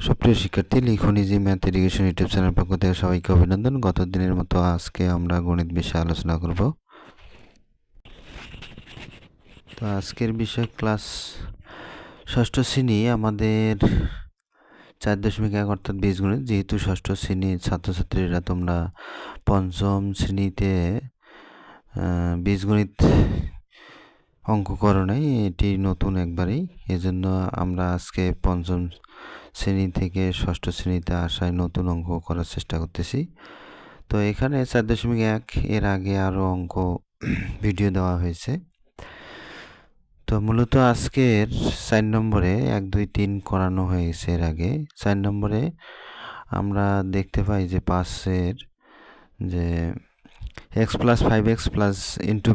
সুপ্রিয় শিক্ষার্থী, লিখুন easy math education YouTube channel পক্ষ থেকে সবাইকে অভিনন্দন। গত দিনের মতো আজকে আমরা গণিত বিষয়ে আলোচনা করব। তো আজকের বিষয় ক্লাস ষষ্ঠ শ্রেণী, আমাদের 4.1 অর্থাৎ বীজগণিত। যেহেতু ষষ্ঠ শ্রেণীর ছাত্রছাত্রীরা তোমরা পঞ্চম শ্রেণীতে বীজগণিত অঙ্ক করো নাই, এটি নতুন একবারেই, এজন্য আমরা আজকে পঞ্চম শ্রেণী থেকে ষষ্ঠ শ্রেণীতে আসায় নতুন অঙ্ক করার চেষ্টা করতেছি। তো এখানে 4.1 এর আগে আরও অঙ্ক ভিডিও দেওয়া হয়েছে। তো মূলত আজকের 4 নম্বরে 1, 2, 3 করানো হয়েছে এর আগে। 4 নম্বরে আমরা দেখতে পাই যে পাশের যে x + 5x +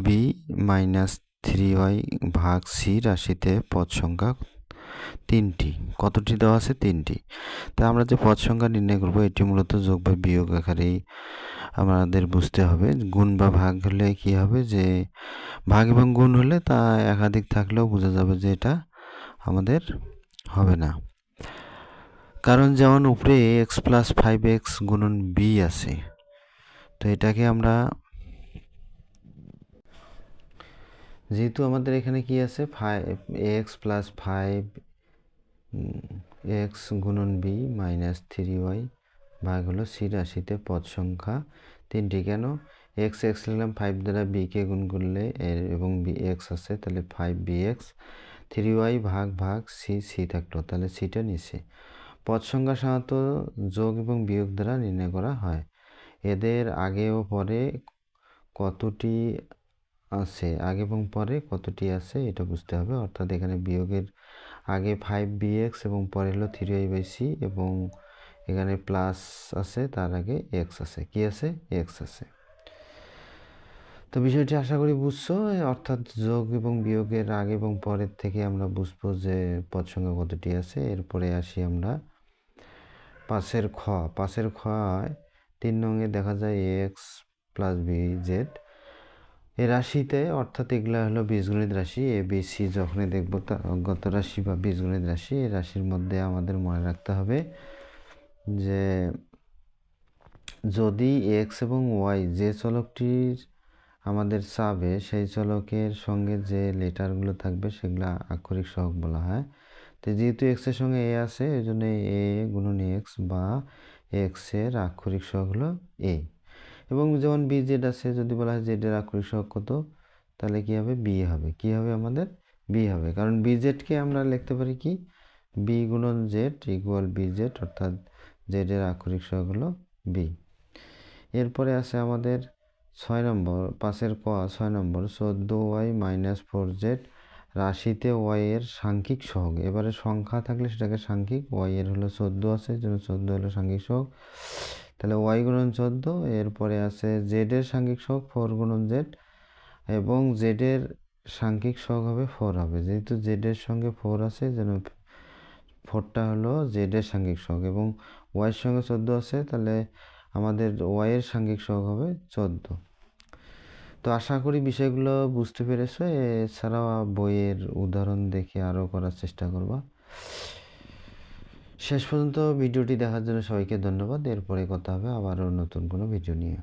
b - 3y ভাগ c রাশিতে পদ সংখ্যা 3টি। কতটি দেওয়া আছে? 3টি। তা আমরা যে পদ সংখ্যা নির্ণয় করব এটি মূলত যোগ বা বিয়োগ আকারেই আমাদের বুঝতে হবে। গুণ বা ভাগ হলে কি হবে, যে ভাগ এবং গুণ হলে তা একাধিক থাকলেও বোঝা যাবে যে এটা আমাদের হবে না। কারণ যেমন উপরে x + 5x * b আছে, তো এটাকে আমরা, যেহেতু আমাদের এখানে কি আছে, x + 5x * b - 3y ভাগ হলো c রাশিতে পদ সংখ্যা 3টি। কেন x লিখলাম? 5 দ্বারা b কে গুণ করলে এবং x আছে, তাহলে 5bx, 3y ভাগ c থাকলো, তাহলে cটা নিচে। পদ সংখ্যা সাধারণত যোগ এবং বিয়োগ দ্বারা নির্ণয় করা হয়। এদের আগে ও পরে কতটি আছে, আগে এবং পরে কতটি আছে এটা বুঝতে হবে। অর্থাৎ এখানে বিয়োগের আগে 5bx এবং পরে হলো 3y/c, এবং এখানে প্লাস আছে, তার আগে x আছে। কি আছে? x আছে। তো বিষয়টি আশা করি বুঝছো। অর্থাৎ যোগ এবং বিয়োগের আগে এবং পরের থেকে আমরা বুঝবো যে পদ সংখ্যা কতটি আছে। এরপরে আসি আমরা পাশের খ 3 নঙে দেখা যায় x + bz এই রাশিতে, অর্থাৎ এগুলা হলো বীজগণিত রাশি। এ বি সি যখনই দেখবো অজ্ঞাত রাশি বা বীজগণিত রাশি, এই রাশির মধ্যে আমাদের মনে রাখতে হবে যে যদি এক্স এবং ওয়াই যে চলকটির আমাদের চাবে সেই চলকের সঙ্গে যে লেটারগুলো থাকবে সেগুলো আক্ষরিক সহগ বলা হয়। তো যেহেতু এক্সের সঙ্গে এ আছে, এই জন্য a * x বা এক্সের আক্ষরিক সহগ হলো a। এবং যেমন বি জেড আছে, যদি বলা হয় জেডের আক্ষরিক সহগ কত, তাহলে কি হবে? বি হবে। কি হবে আমাদের? বি হবে। কারণ বি জেডকে আমরা লিখতে পারি কি, বি * জেড = বি জেড, অর্থাৎ জেডের আক্ষরিক সহগ হলো বি। এরপরে আছে আমাদের 6 নম্বর, পাশের ক 6 নম্বর, 14y - 4z রাশিতে y এর সাংখ্যিক সহগ। এবারে সংখ্যা থাকলে সেটাকে সাংখ্যিক, y এর হলো 14 আছে, এই জন্য 14 হলো সাংখ্যিক সহগ, তাহলে y * 14। এরপরে আছে z এর সাংখ্যিক সহগ 4 × z, এবং z এর সাংখ্যিক সহগ হবে 4 হবে। যেহেতু z এর সঙ্গে 4 আছে, যেন 4টা হলো z এর সাংখ্যিক সহগ, এবং y এর সঙ্গে 14 আছে, তাহলে আমাদের y এর সাংখ্যিক সহগ হবে 14। তো আশা করি বিষয়গুলো বুঝতে পেরেছো। এছাড়াও বইয়ের উদাহরণ দেখে আরও করার চেষ্টা করবা। শেষ পর্যন্ত ভিডিওটি দেখার জন্য সবাইকে ধন্যবাদ। এরপরে কথা হবে আবারও নতুন কোনো ভিডিও নিয়ে।